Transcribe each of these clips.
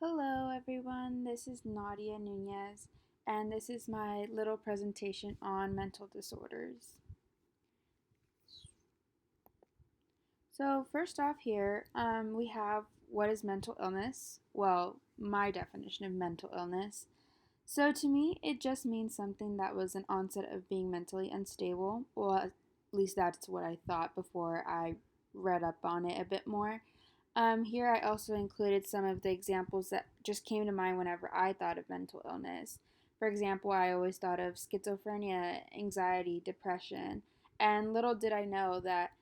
Hello, everyone. This is Nadia Nunez, and this is my little presentation on mental disorders. So, first off, here we have what is mental illness? Well, my definition of mental illness. So, to me, it just means something that was an onset of being mentally unstable. Well, at least that's what I thought before I read up on it a bit more. Here I also included some of the examples that just came to mind whenever I thought of mental illness. For example, I always thought of schizophrenia, anxiety, depression, and little did I know that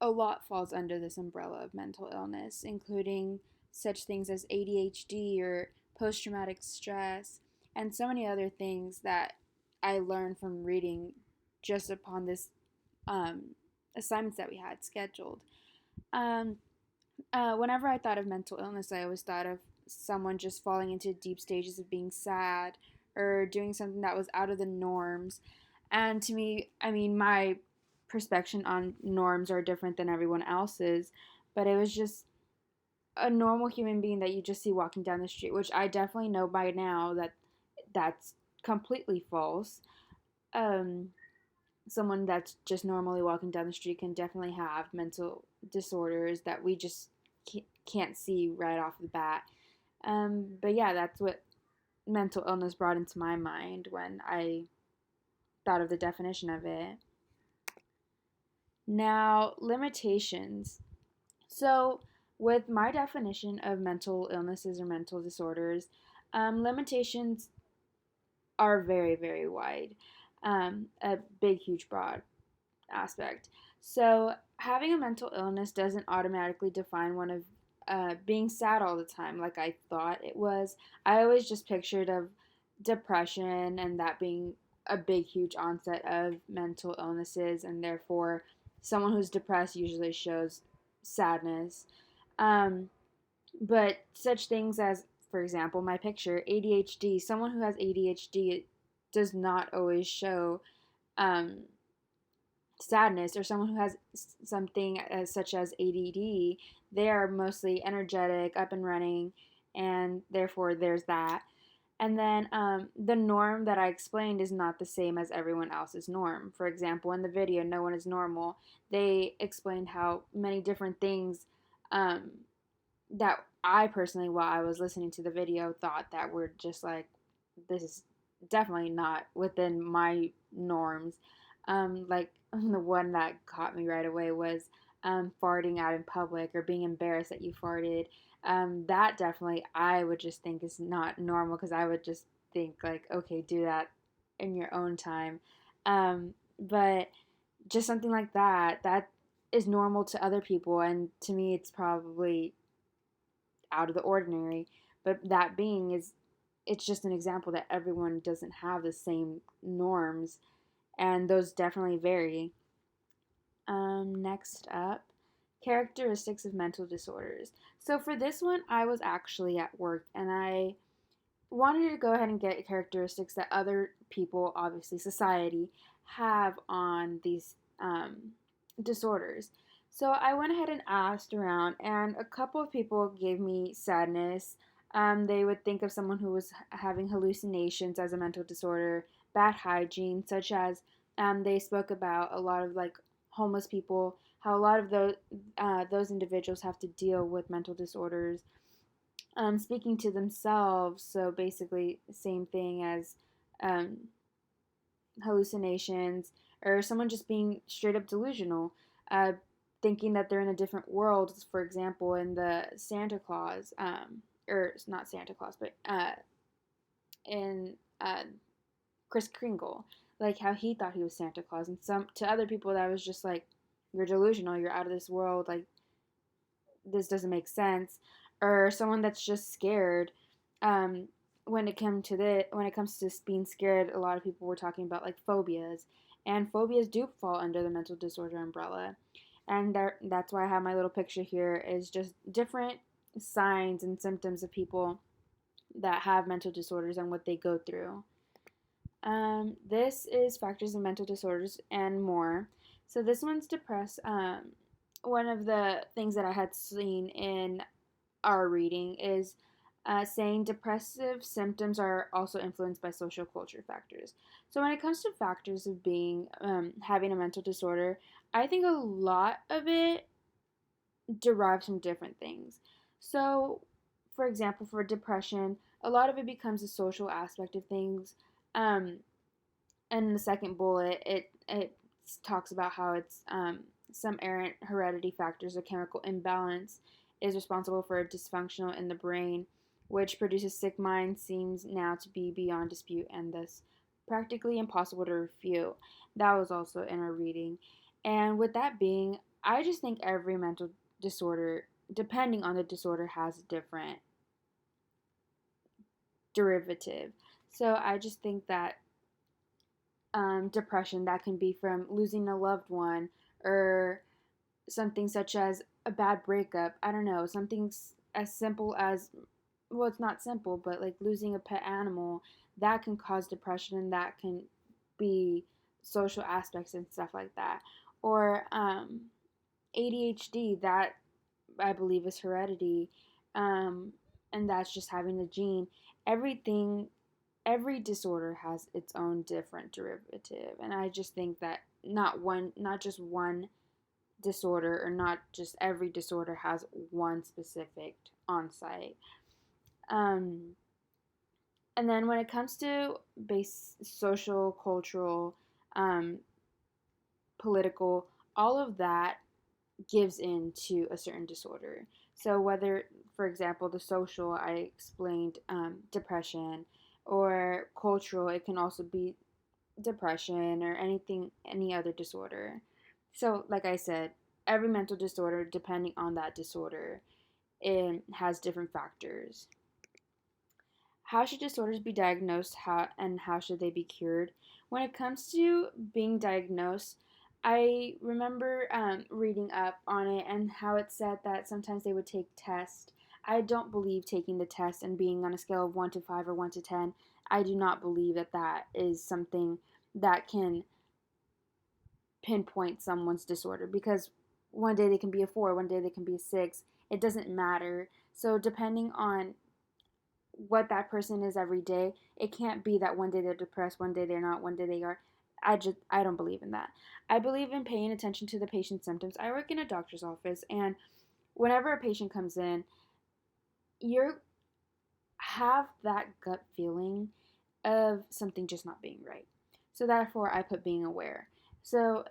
a lot falls under this umbrella of mental illness, including such things as ADHD or post traumatic stress, and so many other things that I learned from reading just upon this assignments that we had scheduled. Um, Whenever I thought of mental illness, I always thought of someone just falling into deep stages of being sad or doing something that was out of the norms. And to me, I mean, my perspective on norms are different than everyone else's, but it was just a normal human being that you just see walking down the street, which I definitely know by now that that's completely false. Um, Someone that's just normally walking down the street can definitely have mental disorders that we just can't see right off the bat. But yeah, that's what mental illness brought into my mind when I thought of the definition of it. Now, limitations. So, with my definition of mental illnesses or mental disorders, limitations are very, very wide. A big, huge, broad aspect. So, having a mental illness doesn't automatically define one of being sad all the time, like I thought it was. I always just pictured of depression and that being a big, huge onset of mental illnesses, and therefore, someone who's depressed usually shows sadness. Um, but such things as, for example, my picture, ADHD, someone who has ADHD does not always show um, sadness, or someone who has something such as ADD, they are mostly energetic, up and running, and therefore there's that. And then the norm that I explained is not the same as everyone else's norm. For example, in the video, No One is Normal, they explained how many different things um, that I personally, while I was listening to the video, thought that were just like, this is definitely not within my norms. Like the one that caught me right away was farting out in public or being embarrassed that you farted. That definitely I would just think is not normal, because I would just think like, okay, do that in your own time. But just something like that is normal to other people, and to me, it's probably out of the ordinary. But that being is, it's just an example that everyone doesn't have the same norms, and those definitely vary. Next up, characteristics of mental disorders. So for this one, I was actually at work and I wanted to go ahead and get characteristics that other people, obviously society, have on these disorders. So I went ahead and asked around, and a couple of people gave me sadness. They would think of someone who was having hallucinations as a mental disorder, bad hygiene, such as they spoke about a lot of like homeless people, how a lot of those individuals have to deal with mental disorders. Speaking to themselves, so basically same thing as um, hallucinations, or someone just being straight up delusional, uh, thinking that they're in a different world. For example, in the Santa Claus, or not Santa Claus, but in Kris Kringle, like how he thought he was Santa Claus, and some to other people that was just like, you're delusional, you're out of this world, like this doesn't make sense. Or someone that's just scared. Um, when it comes to being scared, a lot of people were talking about like phobias, and phobias do fall under the mental disorder umbrella. And that's why I have my little picture here, is just different signs and symptoms of people that have mental disorders and what they go through. This is factors of mental disorders and more. So this one's depressed. One of the things that I had seen in our reading is saying depressive symptoms are also influenced by social culture factors. So when it comes to factors of being having a mental disorder, I think a lot of it derives from different things. So, for example, for depression, a lot of it becomes a social aspect of things. Um, and in the second bullet, it talks about how it's some errant heredity factors or chemical imbalance is responsible for a dysfunctional in the brain, which produces sick mind seems now to be beyond dispute and thus practically impossible to refute. That was also in our reading. And with that being, I just think every mental disorder, depending on the disorder, has a different derivative. So I just think that depression that can be from losing a loved one or something such as a bad breakup. I don't know, something as simple as, well, it's not simple, but like losing a pet animal, that can cause depression and that can be social aspects and stuff like that. Or ADHD, that I believe is heredity, um, and that's just having the gene. Everything, every disorder has its own different derivative, and I just think that not just one disorder, or not just every disorder has one specific on-site. Um, and then when it comes to base social, cultural, um, political, all of that gives into a certain disorder. So whether, for example, the social, I explained depression, or cultural, it can also be depression or anything, any other disorder. So, like I said, every mental disorder, depending on that disorder, it has different factors. How should disorders be diagnosed? How should they be cured? When it comes to being diagnosed, I remember reading up on it and how it said that sometimes they would take tests. I don't believe taking the test and being on a scale of 1 to 5 or 1 to 10. I do not believe that that is something that can pinpoint someone's disorder, because one day they can be a 4, one day they can be a 6. It doesn't matter. So, depending on what that person is every day, it can't be that one day they're depressed, one day they're not, one day they are. I don't believe in that. I believe in paying attention to the patient's symptoms. I work in a doctor's office, and whenever a patient comes in, you have that gut feeling of something just not being right. So therefore, I put being aware. So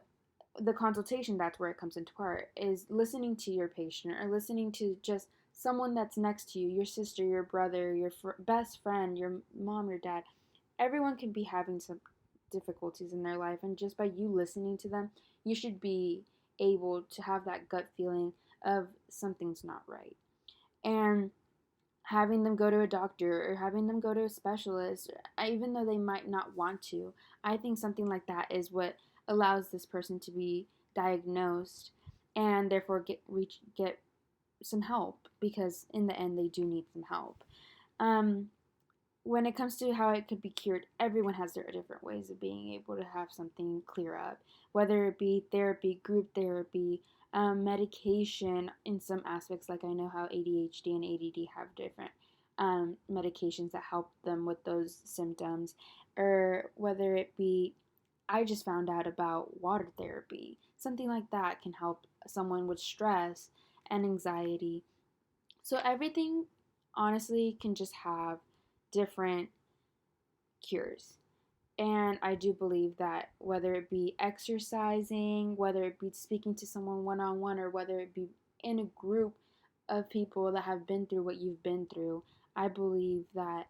the consultation, that's where it comes into part, is listening to your patient, or listening to just someone that's next to you, your sister, your brother, your best friend, your mom, your dad. Everyone can be having some difficulties in their life, and just by you listening to them, you should be able to have that gut feeling of something's not right. And having them go to a doctor or having them go to a specialist, even though they might not want to, I think something like that is what allows this person to be diagnosed and therefore get some help, because in the end they do need some help. Um, when it comes to how it could be cured, everyone has their different ways of being able to have something clear up, whether it be therapy, group therapy, medication in some aspects. Like I know how ADHD and ADD have different medications that help them with those symptoms, or whether it be, I just found out about water therapy. Something like that can help someone with stress and anxiety. So everything honestly can just have different cures. And I do believe that whether it be exercising, whether it be speaking to someone one on one, or whether it be in a group of people that have been through what you've been through, I believe that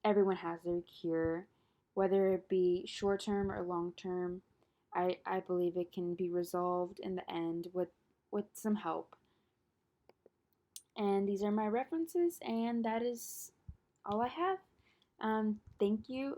everyone has their cure, whether it be short term or long term. I believe it can be resolved in the end with some help. And these are my references, and that is all I have. Thank you